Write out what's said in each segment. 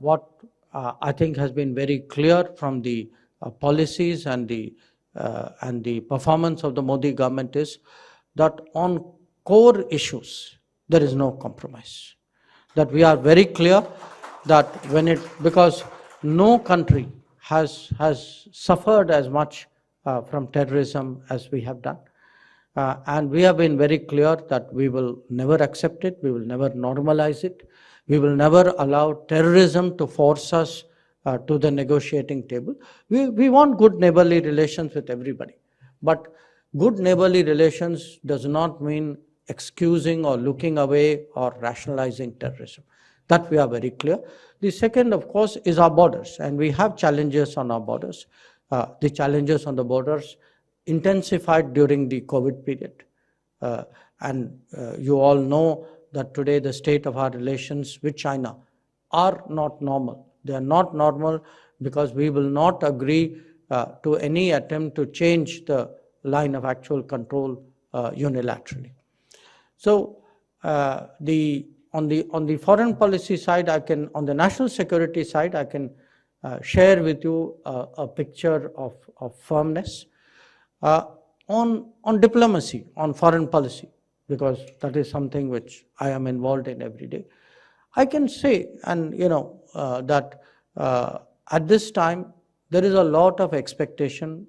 what I think has been very clear from the policies and the performance of the Modi government is that on core issues, there is no compromise. That we are very clear that because no country has suffered as much from terrorism as we have done. And we have been very clear that we will never accept it, we will never normalize it, we will never allow terrorism to force us to the negotiating table. We want good neighborly relations with everybody, but good neighborly relations does not mean excusing or looking away or rationalizing terrorism. That we are very clear. The second, of course, is our borders, and we have challenges on our borders. The challenges on the borders intensified during the COVID period. And you all know that today the state of our relations with China are not normal. They are not normal because we will not agree to any attempt to change the line of actual control unilaterally. So on the foreign policy side, on the national security side, I can share with you a picture of firmness. On diplomacy, on foreign policy, because that is something which I am involved in every day, I can say, and that at this time there is a lot of expectation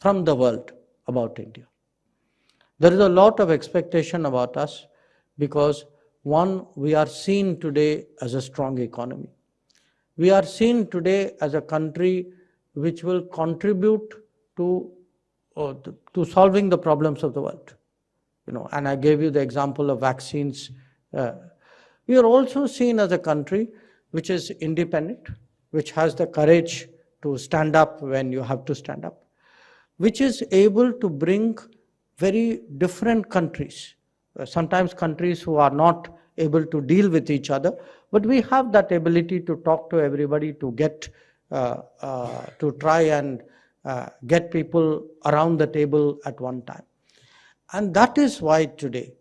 from the world about India. There is a lot of expectation about us because, one, we are seen today as a strong economy. We are seen today as a country which will contribute to solving the problems of the world. And I gave you the example of vaccines. We are also seen as a country which is independent, which has the courage to stand up when you have to stand up, which is able to bring very different countries, sometimes countries who are not able to deal with each other, but we have that ability to talk to everybody, to get, to try and get people around the table at one time. And that is why today,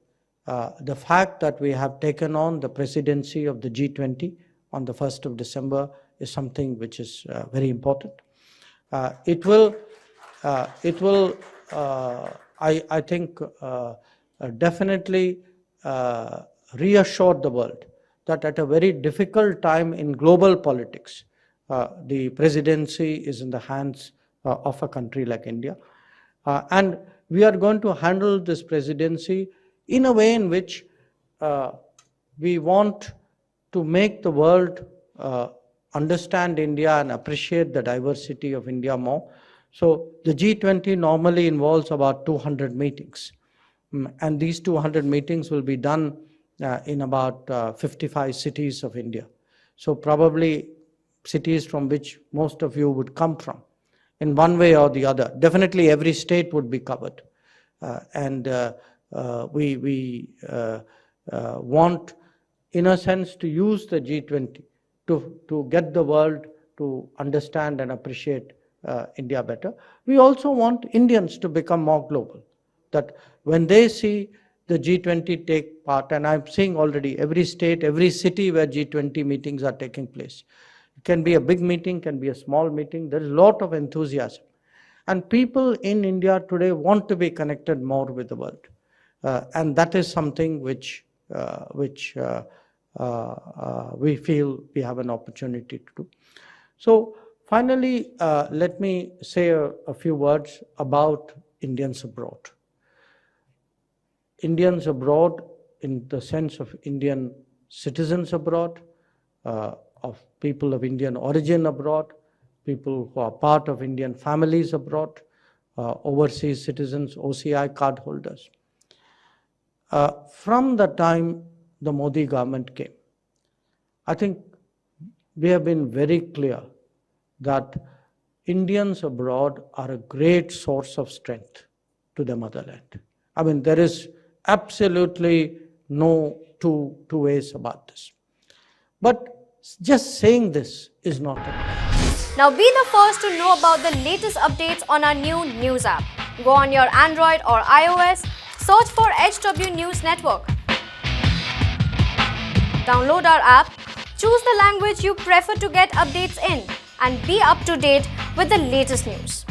the fact that we have taken on the presidency of the G20 on the 1st of December is something which is very important. It will, I think, definitely reassure the world that at a very difficult time in global politics, the presidency is in the hands of a country like India. And we are going to handle this presidency in a way in which we want to make the world understand India and appreciate the diversity of India more. So the G20 normally involves about 200 meetings. And these 200 meetings will be done in about 55 cities of India. So probably cities from which most of you would come from, in one way or the other. Definitely every state would be covered. We want, in a sense, to use the G20 to get the world to understand and appreciate India better. We also want Indians to become more global, that when they see the G20 take part, and I'm seeing already every state, every city where G20 meetings are taking place. It can be a big meeting, can be a small meeting. There is a lot of enthusiasm. And people in India today want to be connected more with the world. And that is something which we feel we have an opportunity to do. So finally, let me say a few words about Indians abroad. Indians abroad in the sense of Indian citizens abroad, of people of Indian origin abroad, people who are part of Indian families abroad, overseas citizens, OCI card holders. From the time the Modi government came, I think we have been very clear that Indians abroad are a great source of strength to the motherland. I mean, there is absolutely no two ways about this. But just saying this is not enough. Now be the first to know about the latest updates on our new news app. Go on your Android or iOS, search for HW News Network. Download our app, Choose the language you prefer to get updates in and be up to date with the latest news.